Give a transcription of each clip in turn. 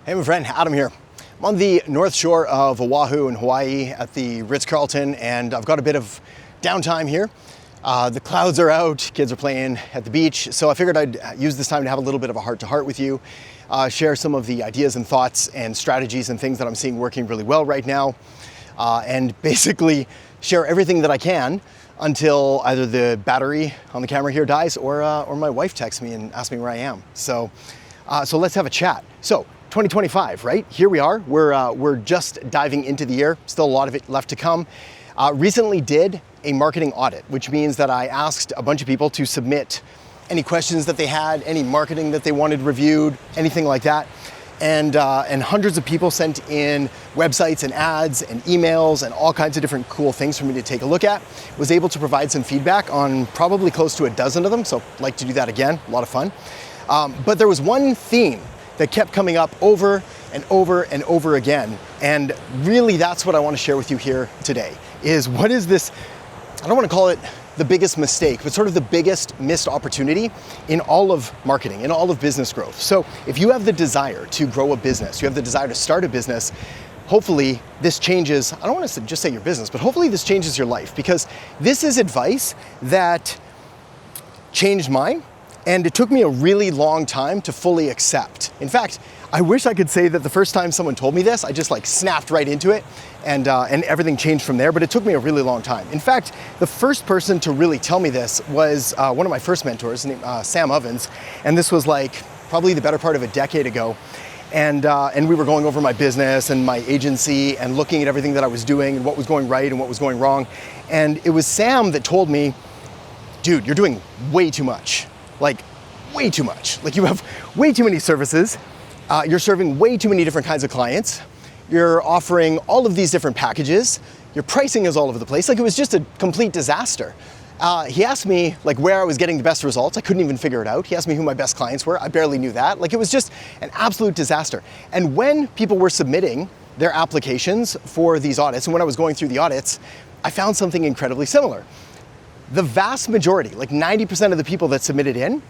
Hey, my friend, Adam here. I'm on the north shore of Oahu in Hawaii at the Ritz-Carlton, and I've got a bit of downtime here. The clouds are out, kids are playing at the beach, so I figured I'd use this time to have a little bit of a heart-to-heart with you, share some of the ideas and thoughts and strategies and things that I'm seeing working really well right now, and basically share everything that I can until either the battery on the camera here dies or my wife texts me and asks me where I am. So let's have a chat. So 2025, right? Here we are. We're just diving into the year. Still a lot of it left to come. Recently did a marketing audit, which means that I asked a bunch of people to submit any questions that they had, any marketing that they wanted reviewed, anything like that. And hundreds of people sent in websites and ads and emails and all kinds of different cool things for me to take a look at. Was able to provide some feedback on probably close to a dozen of them, so I'd like to do that again, a lot of fun. But there was one theme that kept coming up over and over and over again. And really that's what I want to share with you here today, is what is this, I don't want to call it the biggest mistake, but sort of the biggest missed opportunity in all of marketing, in all of business growth. So if you have the desire to grow a business, you have the desire to start a business, hopefully this changes, I don't want to just say your business, but hopefully this changes your life, because this is advice that changed mine. And it took me a really long time to fully accept. In fact, I wish I could say that the first time someone told me this, I just like snapped right into it and everything changed from there, but it took me a really long time. In fact, the first person to really tell me this was one of my first mentors, named Sam Ovens, and this was like probably the better part of a decade ago. And we were going over my business and my agency and looking at everything that I was doing and what was going right and what was going wrong. And it was Sam that told me, dude, you're doing way too much. Like way too much. Like you have way too many services. You're serving way too many different kinds of clients. You're offering all of these different packages. Your pricing is all over the place. Like it was just a complete disaster. He asked me like where I was getting the best results. I couldn't even figure it out. He asked me who my best clients were. I barely knew that. Like it was just an absolute disaster. And when people were submitting their applications for these audits, and when I was going through the audits, I found something incredibly similar. The vast majority, like 90% of the people that submitted in,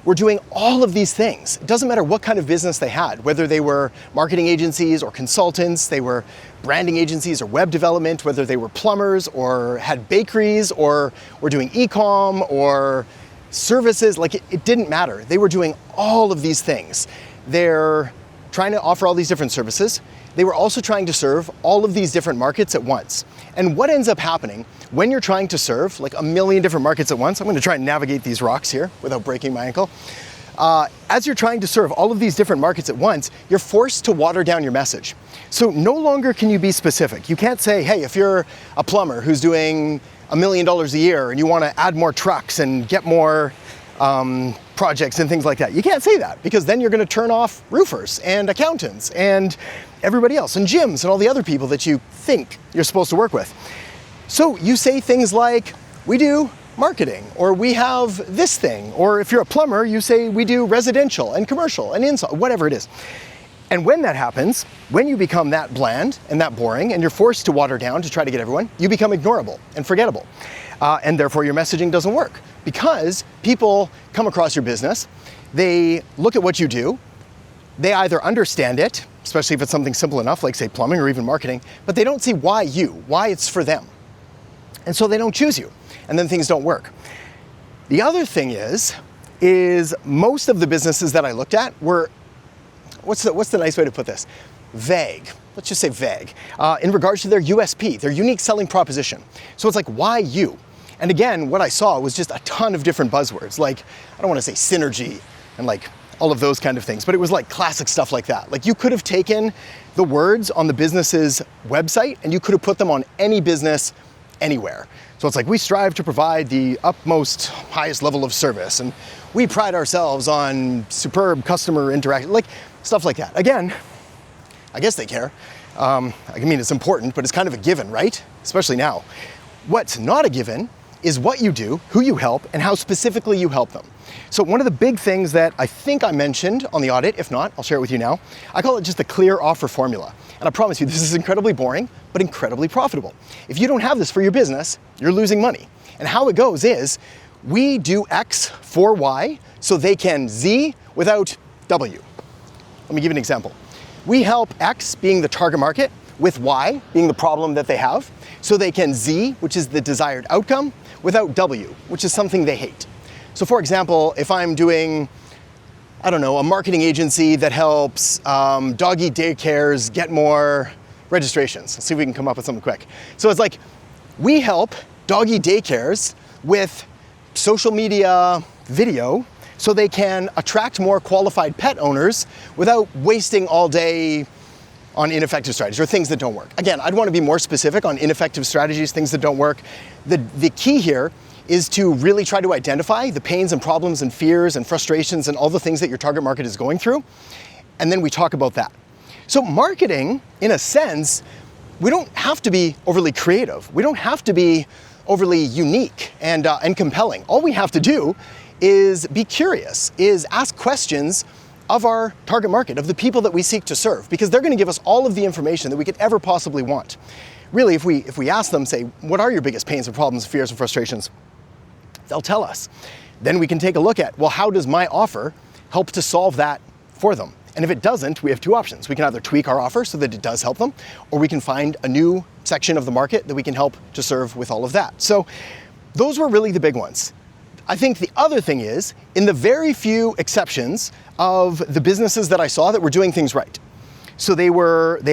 were doing all of these things. It doesn't matter what kind of business they had, whether they were marketing agencies or consultants, they were branding agencies or web development, whether they were plumbers or had bakeries or were doing e-com or services, like it didn't matter. They were doing all of these things. They're trying to offer all these different services. They were also trying to serve all of these different markets at once. And what ends up happening when you're trying to serve like a million different markets at once, I'm going to try and navigate these rocks here without breaking my ankle. As you're trying to serve all of these different markets at once, you're forced to water down your message. So no longer can you be specific. You can't say, hey, if you're a plumber who's doing $1 million a year and you want to add more trucks and get more projects and things like that. You can't say that, because then you're going to turn off roofers and accountants and everybody else and gyms and all the other people that you think you're supposed to work with. So you say things like, we do marketing, or we have this thing, or if you're a plumber, you say we do residential and commercial and install, whatever it is. And when that happens, when you become that bland and that boring and you're forced to water down to try to get everyone, you become ignorable and forgettable. And therefore your messaging doesn't work, because people come across your business, they look at what you do, they either understand it, especially if it's something simple enough, like say plumbing or even marketing, but they don't see why it's for them. And so they don't choose you, and then things don't work. The other thing is most of the businesses that I looked at were, what's the nice way to put this? Vague. Let's just say vague, in regards to their USP, their unique selling proposition. So it's like, why you? And again, what I saw was just a ton of different buzzwords, like, I don't want to say synergy and like all of those kind of things, but it was like classic stuff like that. Like you could have taken the words on the business's website and you could have put them on any business anywhere. So it's like, we strive to provide the utmost, highest level of service, and we pride ourselves on superb customer interaction, like stuff like that. Again, I guess they care. I mean, it's important, but it's kind of a given, right? Especially now. What's not a given is what you do, who you help, and how specifically you help them. So one of the big things that I think I mentioned on the audit, if not, I'll share it with you now, I call it just the clear offer formula. And I promise you, this is incredibly boring, but incredibly profitable. If you don't have this for your business, you're losing money. And how it goes is, we do X for Y so they can Z without W. Let me give you an example. We help X, being the target market, with Y, being the problem that they have, so they can Z, which is the desired outcome, without W, which is something they hate. So for example, if I'm doing, I don't know, a marketing agency that helps doggy daycares get more registrations. Let's see if we can come up with something quick. So it's like, we help doggy daycares with social media video so they can attract more qualified pet owners without wasting all day on ineffective strategies or things that don't work. Again, I'd want to be more specific on ineffective strategies, things that don't work. The key here is to really try to identify the pains and problems and fears and frustrations and all the things that your target market is going through, and then we talk about that. So marketing, in a sense, we don't have to be overly creative. We don't have to be overly unique and compelling. All we have to do is be curious, is ask questions of our target market, of the people that we seek to serve, because they're going to give us all of the information that we could ever possibly want. Really, if we ask them, say, what are your biggest pains and problems, fears and frustrations? They'll tell us. Then we can take a look at, well, how does my offer help to solve that for them? And if it doesn't, we have two options. We can either tweak our offer so that it does help them, or we can find a new section of the market that we can help to serve with all of that. So those were really the big ones. I think the other thing is, in the very few exceptions of the businesses that I saw that were doing things right. So they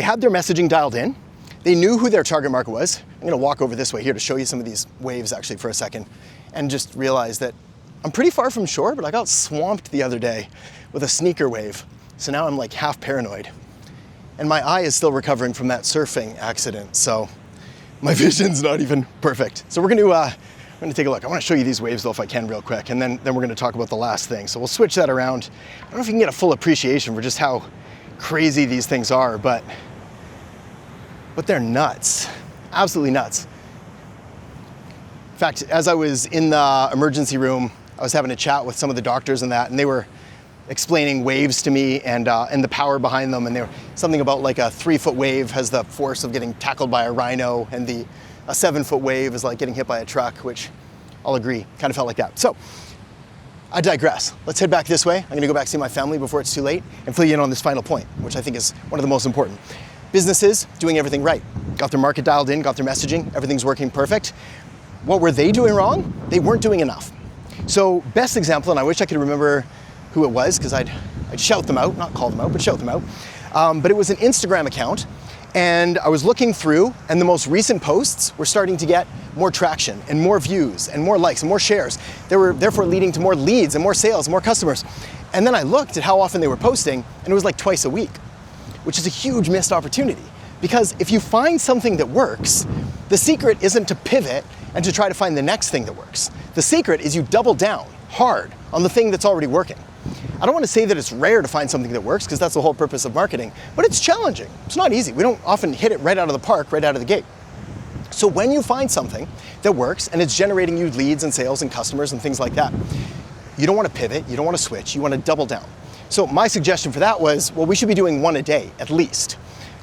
had their messaging dialed in. They knew who their target market was. I'm gonna walk over this way here to show you some of these waves actually for a second, and just realize that I'm pretty far from shore, but I got swamped the other day with a sneaker wave. So now I'm like half paranoid. And my eye is still recovering from that surfing accident, so my vision's not even perfect. So we're gonna take a look. I wanna show you these waves though if I can real quick, and then we're gonna talk about the last thing. So we'll switch that around. I don't know if you can get a full appreciation for just how crazy these things are, but they're nuts, absolutely nuts. In fact, as I was in the emergency room, I was having a chat with some of the doctors and that, and they were explaining waves to me and the power behind them, and they were something about like a 3-foot wave has the force of getting tackled by a rhino, and a 7-foot wave is like getting hit by a truck, which I'll agree, kind of felt like that. So I digress. Let's head back this way. I'm gonna go back see my family before it's too late and fill you in on this final point, which I think is one of the most important. Businesses doing everything right. Got their market dialed in, got their messaging, everything's working perfect. What were they doing wrong? They weren't doing enough. So best example, and I wish I could remember who it was, because I'd shout them out, not call them out, but shout them out. But it was an Instagram account, and I was looking through, and the most recent posts were starting to get more traction and more views and more likes and more shares. They were therefore leading to more leads and more sales and more customers. And then I looked at how often they were posting, and it was like twice a week, which is a huge missed opportunity. Because if you find something that works, the secret isn't to pivot and to try to find the next thing that works. The secret is you double down hard on the thing that's already working. I don't want to say that it's rare to find something that works, because that's the whole purpose of marketing, but it's challenging. It's not easy. We don't often hit it right out of the park, right out of the gate. So when you find something that works and it's generating you leads and sales and customers and things like that, you don't want to pivot, you don't want to switch, you want to double down. So my suggestion for that was, well, we should be doing 1 a day at least,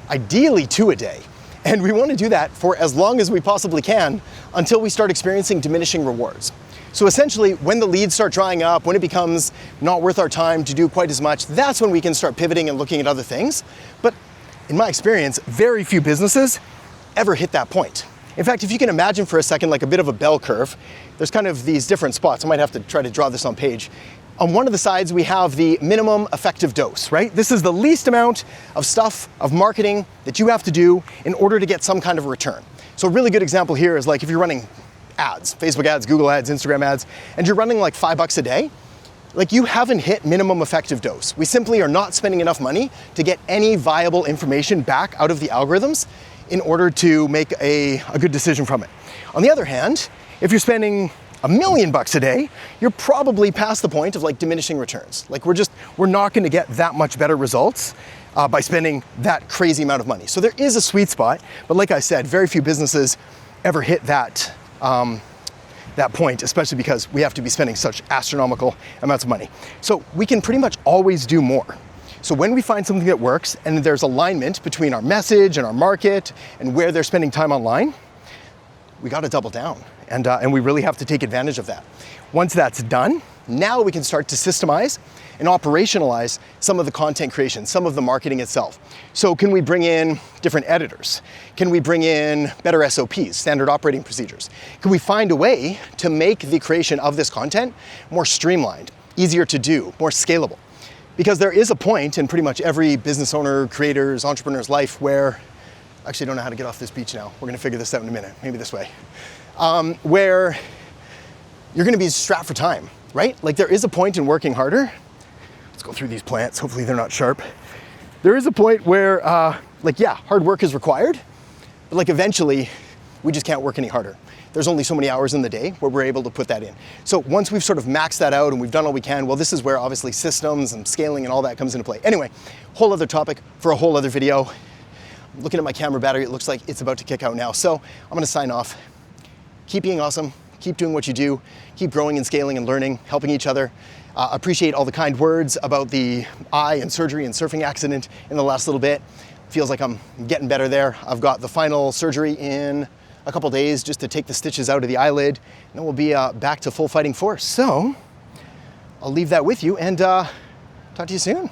ideally 2 a day. And we want to do that for as long as we possibly can until we start experiencing diminishing rewards. So essentially, when the leads start drying up, when it becomes not worth our time to do quite as much, that's when we can start pivoting and looking at other things. But in my experience, very few businesses ever hit that point. In fact, if you can imagine for a second like a bit of a bell curve, there's kind of these different spots. I might have to try to draw this on page. On one of the sides, we have the minimum effective dose, right? This is the least amount of stuff, of marketing that you have to do in order to get some kind of return. So a really good example here is like if you're running ads, Facebook ads, Google ads, Instagram ads, and you're running like $5 a day, like you haven't hit minimum effective dose. We simply are not spending enough money to get any viable information back out of the algorithms in order to make a good decision from it. On the other hand, if you're spending $1 million a day, you're probably past the point of like diminishing returns. Like we're not gonna get that much better results by spending that crazy amount of money. So there is a sweet spot, but like I said, very few businesses ever hit that point, especially because we have to be spending such astronomical amounts of money. So we can pretty much always do more. So when we find something that works and there's alignment between our message and our market and where they're spending time online, we got to double down, and we really have to take advantage of that. Once that's done, Now we can start to systemize and operationalize some of the content creation, some of the marketing itself. So can we bring in different editors? Can we bring in better SOPs, standard operating procedures? Can we find a way to make the creation of this content more streamlined, easier to do, more scalable? Because there is a point in pretty much every business owner, creator's, entrepreneur's life where, actually I don't know how to get off this beach now. We're gonna figure this out in a minute, maybe this way. Where you're gonna be strapped for time, right? Like there is a point in working harder. Let's go through these plants, hopefully they're not sharp. There is a point where, hard work is required, but like eventually we just can't work any harder. There's only so many hours in the day where we're able to put that in. So once we've sort of maxed that out and we've done all we can, well, this is where obviously systems and scaling and all that comes into play. Anyway, whole other topic for a whole other video. I'm looking at my camera battery, it looks like it's about to kick out now. So I'm gonna sign off. Keep being awesome, keep doing what you do, keep growing and scaling and learning, helping each other. Appreciate all the kind words about the eye and surgery and surfing accident in the last little bit. Feels like I'm getting better there. I've got the final surgery in a couple days just to take the stitches out of the eyelid, and then we'll be back to full fighting force. So I'll leave that with you and talk to you soon.